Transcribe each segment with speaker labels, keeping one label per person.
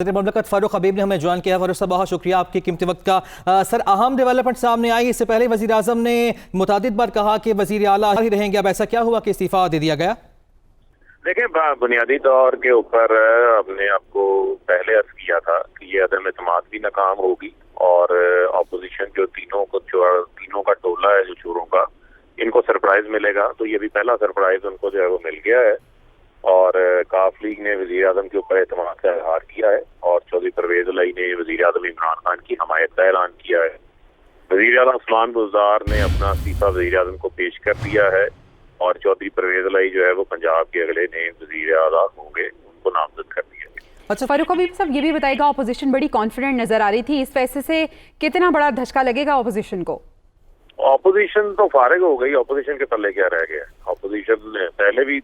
Speaker 1: ममलकत फारूक हबीब ने हमें ज्वाइन किया। फारूक साहब, बहुत शुक्रिया आपके कीमती वक्त का। सर, अहम डेवलपमेंट सामने आई। इससे पहले वज़ीर आज़म ने मुतादिद बार कहा कि वज़ीर आला ही रहेंगे। अब ऐसा क्या हुआ कि इस्तीफा दे दिया गया?
Speaker 2: देखिए, बुनियादी तौर के ऊपर हमने आपको पहले अर्ज किया था कि ये अदम एतमाद भी नाकाम होगी और अपोजिशन जो तीनों का टोला है जो चोरों का, इनको सरप्राइज मिलेगा। तो ये भी पहला सरप्राइज उनको जो है वो मिल गया है और काफ लीग ने वज़ीर आज़म के ऊपर एतमाद का इजहार किया है और चौधरी परवेज इलाही ने वज़ीर आज़म इमरान खान की हमायत का ऐलान किया है। वज़ीर आज़म उस्मान बुज़दार ने अपना इस्तीफा वज़ीर आज़म को पेश कर दिया है और चौधरी परवेज इलाही जो है वो पंजाब के अगले नए वज़ीर आज़म होंगे, उनको नामजद कर दिया गया।
Speaker 3: अच्छा फारूक हबीब साहब, ये भी बताइएगा, अपोजिशन बड़ी कॉन्फिडेंट नजर आ रही थी, इस फैसले से कितना बड़ा धचका लगेगा अपोजिशन को?
Speaker 2: अपोजिशन तो फारिग हो गई, अपोजिशन के पल्ले क्या रह गया? अपोजिशन पहले भी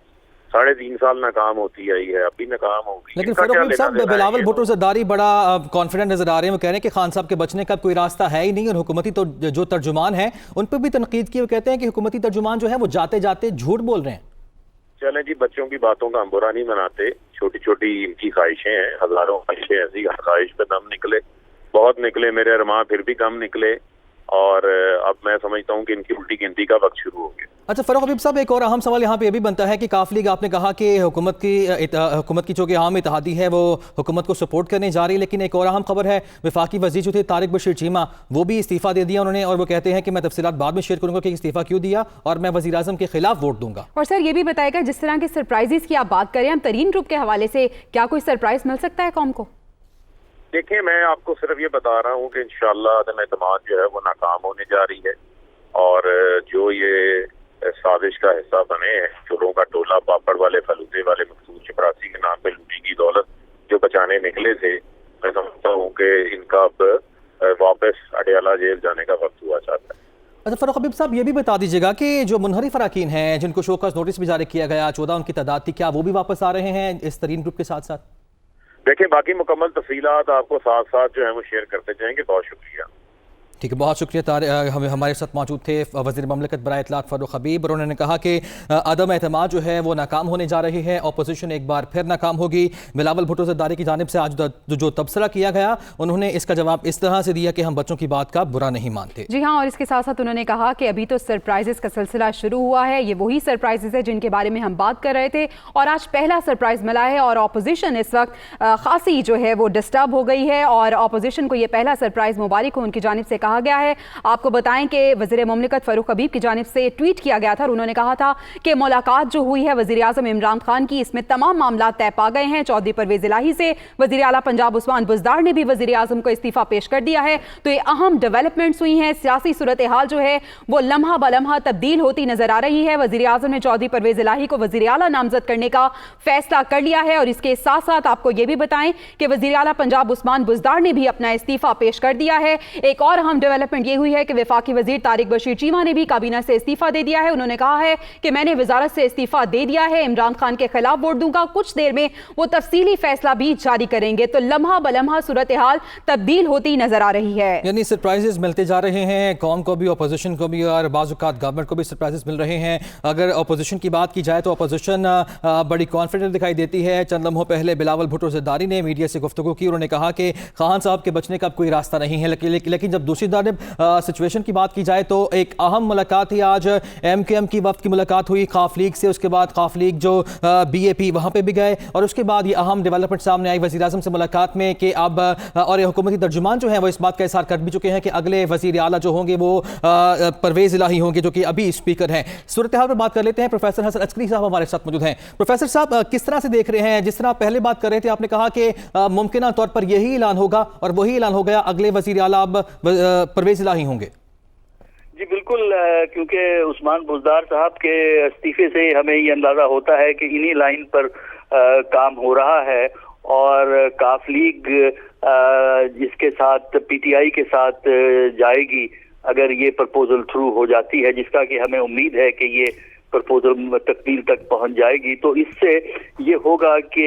Speaker 2: 3.5 साल नाकाम होती आई है, अभी नाकाम होगी।
Speaker 1: लेकिन फारूक हबीब साहब, बिलावल भुट्टो ज़रदारी बड़ा कॉन्फिडेंट नजर आ रहे हैं। वो कह रहे हैं कि खान साहब के बचने का कोई रास्ता है ही नहीं और हुकूमती तो जो तर्जुमान है उन पर भी तनकीद की। वो कहते हैं कि हुकूमती तर्जुमान जो है वो जाते जाते झूठ बोल रहे हैं।
Speaker 2: चलें जी, बच्चों की बातों का हम बुरा नहीं मनाते। छोटी छोटी इनकी ख्वाहिशें हैं, हजारों ख्वाहिशें ऐसी, हर ख्वाहिश पे दम निकले, बहुत निकले मेरे अरमां, फिर भी कम निकले और अब मैं समझता हूँ कि इनकी उल्टी गिनती का वक्त शुरू हो गया।
Speaker 1: अच्छा फारूक हबीब साहब, एक और अहम सवाल यहाँ पे ये भी बनता है कि काफ लीग, आपने कहा कि हुकूमत की जो कि आम इत्तेहादी है वो हुकूमत को सपोर्ट करने जा रही है, लेकिन एक और अहम खबर है, वफाकी वज़ीर जो थे तारिक बशीर चीमा, वो भी इस्तीफा दे दिया उन्होंने और वो कहते हैं कि मैं तफसीलात बाद में शेयर करूंगा कि इस्तीफा क्यों दिया और मैं वज़ीर आज़म के खिलाफ वोट दूंगा।
Speaker 3: और सर ये भी बताएगा, जिस तरह के सरप्राइजेस की आप बात करें, हम तरीन ग्रुप के हवाले से क्या कोई सरप्राइज मिल सकता है कौम को?
Speaker 2: देखिए, मैं आपको सिर्फ ये बता रहा हूँ कि इंशाअल्लाह अदम एतमाद जो है वो नाकाम होने जा रही है और जो ये साजिश का हिस्सा बने हैं चोरों का टोला, पापड़ वाले, फलूदे वाले, मकसूद चपरासी के नाम पे लूटी की दौलत जो बचाने निकले थे, मैं समझता हूँ कि इनका अब वापस अडयाला जेल जाने का वक्त हुआ चाहता है।
Speaker 1: अच्छा फारूक हबीब साहब, ये भी बता दीजिएगा कि जो मुनहरिफ अराकीन हैं जिनको शोकस नोटिस भी जारी किया गया, 14 उनकी तादाद थी, क्या वो भी वापस आ रहे हैं इस तरीन ग्रुप के साथ साथ?
Speaker 2: देखिए, बाकी मुकम्मल तफसीलात आपको साथ साथ जो है वो शेयर करते जाएंगे। बहुत शुक्रिया।
Speaker 1: ठीक है, बहुत शुक्रिया। हमारे साथ मौजूद थे वज़ीर ममलकत बराए इत्तलात फारूक हबीब और उन्होंने कहा कि अदम एतमाद जो है वो नाकाम होने जा रही है, अपोजिशन एक बार फिर नाकाम होगी। बिलावल भुट्टो ज़रदारी की जानिब से आज जो तबसरा किया गया, उन्होंने इसका जवाब इस तरह से दिया कि हम बच्चों की बात का बुरा नहीं मानते।
Speaker 3: जी हाँ, और इसके साथ साथ उन्होंने कहा कि अभी तो सरप्राइजेस का सिलसिला शुरू हुआ है, ये वही सरप्राइजेस है जिनके बारे में हम बात कर रहे थे और आज पहला सरप्राइज मिला है और अपोजिशन इस वक्त खासी जो है वो डिस्टर्ब हो गई है और अपोजिशन को ये पहला सरप्राइज मुबारक हो उनकी जानिब से कहा गया है। आपको बताएं कि वज़ीर ममलकत फारूक हबीब की जानिब से ट्वीट किया गया था और उन्होंने कहा था कि मुलाकात जो हुई है वज़ीर आज़म इमरान खान की, इसमें तमाम मामला तय पा गए हैं। चौधरी परवेज इलाही से वज़ीर आला पंजाब उस्मान बुज़दार ने भी वज़ीर आज़म को इस्तीफा पेश कर दिया है। तो ये अहम डेवलपमेंट्स हुई हैं। सियासी सूरत हाल जो है वो लम्हा ब लम्हा तब्दील होती नजर आ रही है। वज़ीर आज़म ने चौधरी परवेज इलाही को वज़ीर आला नामजद करने का फैसला कर लिया है और इसके साथ साथ आपको ये भी बताएं कि वज़ीर आला पंजाब उस्मान बुज़दार ने भी अपना इस्तीफा पेश कर दिया है। एक और अहम डेवलपमेंट ये हुई है कि वफाकी वजीर तारिक बशीर चीमा ने भी काबीना से इस्तीफा दे दिया है। उन्होंने कहा है कि मैंने वजारत से इस्तीफा दे दिया है, इमरान खान के खिलाफ वोट दूंगा। कुछ देर में वो तफसीली फैसला भी जारी करेंगे। तो लम्हा ब लम्हा सूरत हाल तब्दील होती नजर आ रही है।
Speaker 1: यानी सरप्राइजेस मिलते जा रहे हैं, कौम को भी, अपोजिशन को भी और बाज़ औक़ात गवर्नमेंट को भी सरप्राइजेस मिल रहे हैं। अगर अपोजिशन की बात की जाए तो अपोजिशन बड़ी कॉन्फिडेंट दिखाई देती है। चंद लम्हों पहले बिलावल भुट्टो ज़रदारी ने मीडिया से गुफ्तगू की, उन्होंने कहा कि खान साहब के बचने का कोई रास्ता नहीं है। लेकिन जब दूसरी जानिब सिचुएशन की बात की जाए तो एक अहम मुलाकात ही आज MKM की वफ्द की मुलाकात हुई काफ लीग से। उसके बाद काफ लीग जो BAP वहाँ पे भी गए और उसके बाद ये अहम डेवलपमेंट सामने आई वज़ीर आज़म से मुलाकात में कि अब और हुकूमती तर्जुमान जो है वो इस बात का इज़हार कर भी चुके हैं कि अगले वज़ीर आला जो होंगे वो परवेज़ इलाही होंगे जो कि अभी स्पीकर हैं। सूरत हाल पर बात कर लेते हैं। प्रोफेसर हसन अस्करी साहब हमारे साथ मौजूद हैं। प्रोफेसर साहब, किस तरह से देख रहे हैं, जिस तरह पहले बात कर रहे थे, आपने कहा कि मुमकिन तौर पर यही ऐलान होगा और वही ऐलान हो गया, अगले वज़ीर आला अब परवेज़ इलाही होंगे?
Speaker 4: जी बिल्कुल, क्योंकि उस्मान बुज़दार साहब के इस्तीफे से हमें ये अंदाजा होता है कि इन्हीं लाइन पर काम हो रहा है और काफ लीग जिसके साथ PTI के साथ जाएगी अगर ये प्रपोजल थ्रू हो जाती है, जिसका कि हमें उम्मीद है कि ये प्रपोजल तकमील तक पहुंच जाएगी, तो इससे ये होगा कि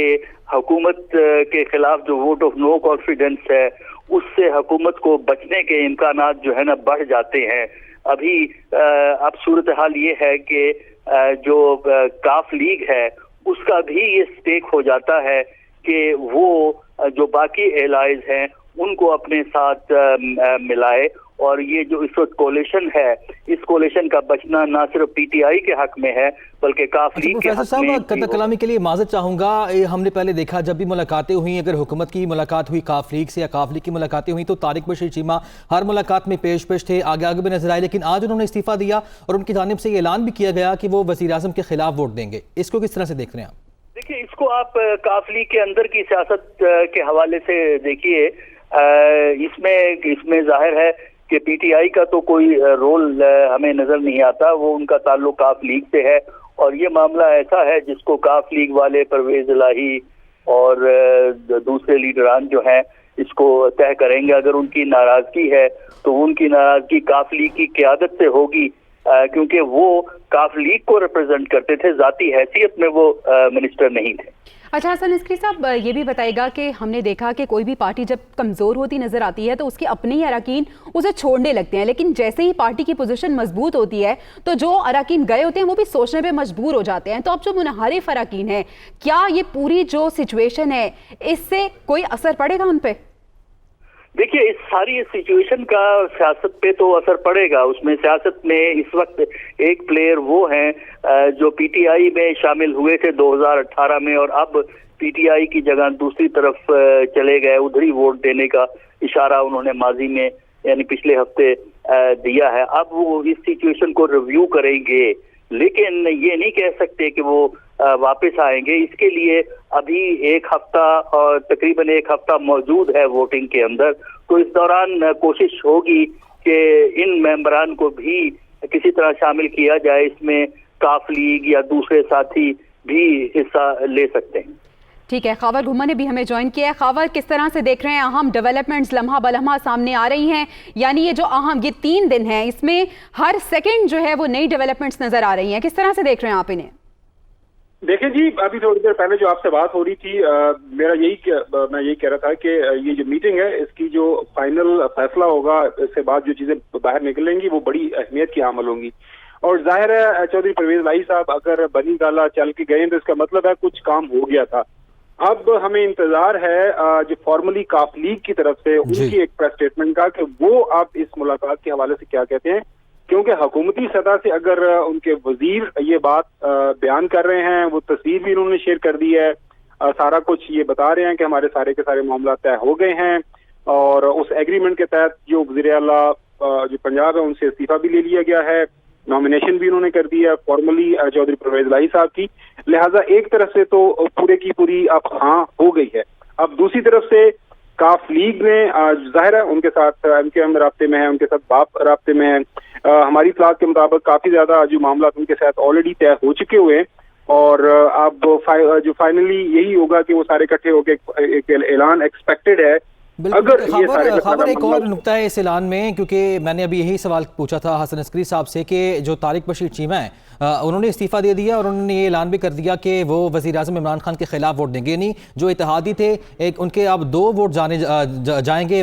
Speaker 4: हुकूमत के खिलाफ जो वोट ऑफ नो कॉन्फिडेंस है उससे हुकूमत को बचने के इम्कानात जो है ना बढ़ जाते हैं। अभी अब सूरत हाल ये है कि जो काफ लीग है उसका भी ये स्टेक हो जाता है कि वो जो बाकी एलाइज हैं उनको अपने साथ मिलाए। और ये जो इस वक्त कोलिशन है, इस कोलिशन का बचना ना सिर्फ पीटीआई के हक में है बल्कि काफ लीग के हक में।
Speaker 1: कतल कलामी के लिए माजरत चाहूंगा, हमने पहले देखा जब भी मुलाकातें हुई, अगर हुकूमत की मुलाकात हुई काफ लीग से या काफ लीग की मुलाकातें हुई तो तारिक बशीर चीमा हर मुलाकात में पेश थे, आगे आगे भी नजर आए, लेकिन आज उन्होंने इस्तीफा दिया और उनकी जानिब से ये ऐलान भी किया गया कि वो वज़ीर आज़म के खिलाफ वोट देंगे। इसको किस तरह से देख रहे हैं आप?
Speaker 4: देखिए, इसको आप काफ लीग के अंदर की सियासत के हवाले से देखिए। इसमें जाहिर है कि पीटीआई का तो कोई रोल हमें नजर नहीं आता, वो उनका ताल्लुक काफ लीग से है और ये मामला ऐसा है जिसको काफ लीग वाले परवेज इलाही और दूसरे लीडरान जो हैं इसको तय करेंगे। अगर उनकी नाराजगी है तो उनकी नाराजगी काफ लीग की क़यादत से होगी, क्योंकि वो काफ लीग को रिप्रेजेंट करते थे, जाती हैसियत में वो मिनिस्टर नहीं थे।
Speaker 3: अच्छा हसन अस्करी साहब, ये भी बताएगा कि हमने देखा कि कोई भी पार्टी जब कमज़ोर होती नज़र आती है तो उसके अपने ही अरकान उसे छोड़ने लगते हैं, लेकिन जैसे ही पार्टी की पोजीशन मजबूत होती है तो जो अरकान गए होते हैं वो भी सोचने पे मजबूर हो जाते हैं। तो अब जो मुनहरिफ अरकान है, क्या ये पूरी जो सिचुएशन है इससे कोई असर पड़ेगा उन पर?
Speaker 4: देखिए, इस सारी सिचुएशन का सियासत पे तो असर पड़ेगा। उसमें सियासत में इस वक्त एक प्लेयर वो हैं जो पीटीआई में शामिल हुए थे 2018 में और अब पीटीआई की जगह दूसरी तरफ चले गए, उधर ही वोट देने का इशारा उन्होंने माजी में यानी पिछले हफ्ते दिया है। अब वो इस सिचुएशन को रिव्यू करेंगे, लेकिन ये नहीं कह सकते कि वो वापस आएंगे। इसके लिए अभी एक हफ्ता और तकरीबन एक हफ्ता मौजूद है वोटिंग के अंदर, तो इस दौरान कोशिश होगी कि इन मेंबरान को भी किसी तरह शामिल किया जाए। इसमें काफ लीग या दूसरे साथी भी हिस्सा ले सकते हैं।
Speaker 3: ठीक है, खावर घुम्मा ने भी हमें ज्वाइन किया है। खावर, किस तरह से देख रहे हैं अहम डेवलपमेंट्स लम्हा बलम्हा सामने आ रही हैं? यानी ये जो अहम ये 3 दिन हैं इसमें हर सेकंड जो है वो नई डेवलपमेंट्स नजर आ रही हैं, किस तरह से देख रहे हैं आप इन्हें?
Speaker 5: देखिए जी, अभी थोड़ी देर पहले जो आपसे बात हो रही थी, मैं यही कह रहा था कि ये जो मीटिंग है इसकी जो फाइनल फैसला होगा, इसके बाद जो चीजें बाहर निकलेंगी वो बड़ी अहमियत की हामिल होंगी। और जाहिर है चौधरी परवेज इलाही साहब अगर बनी गाला चल के गए तो इसका मतलब है कुछ काम हो गया था। अब हमें इंतजार है जो फॉर्मली काफ लीग की तरफ से उनकी एक प्रेस स्टेटमेंट का कि वो अब इस मुलाकात के हवाले से क्या कहते हैं, क्योंकि हुकूमती सतह से अगर उनके वजीर ये बात बयान कर रहे हैं, वो तस्वीर भी उन्होंने शेयर कर दी है, सारा कुछ ये बता रहे हैं कि हमारे सारे के सारे मामला तय हो गए हैं और उस एग्रीमेंट के तहत जो वज़ीर आला जो पंजाब है उनसे इस्तीफा भी ले लिया गया है, नॉमिनेशन भी उन्होंने कर दी है फॉर्मली चौधरी परवेज इलाही साहब की। लिहाजा एक तरफ से तो पूरे की पूरी अब हाँ हो गई है। अब दूसरी तरफ से काफ लीग में जाहिर है उनके साथ एमकेएम राब्ते में है, उनके साथ बाप राब्ते में है। हमारी इत्तलात के मुताबिक काफी ज्यादा जो मामला उनके साथ ऑलरेडी तय हो चुके हुए हैं और अब जो फाइनली यही होगा कि वो सारे इकट्ठे होकर एक ऐलान एक्सपेक्टेड है।
Speaker 1: अगर खबर एक और नुक्ता है इस ऐलान में, क्योंकि मैंने अभी यही सवाल पूछा था हसन अस्करी साहब से कि जो तारिक बशीर चीमा है उन्होंने इस्तीफा दे दिया और उन्होंने ये ऐलान भी कर दिया कि वो वज़ीर आज़म इमरान खान के खिलाफ वोट देंगे। नहीं, जो इत्तेहादी थे एक उनके अब 2 वोट जाएंगे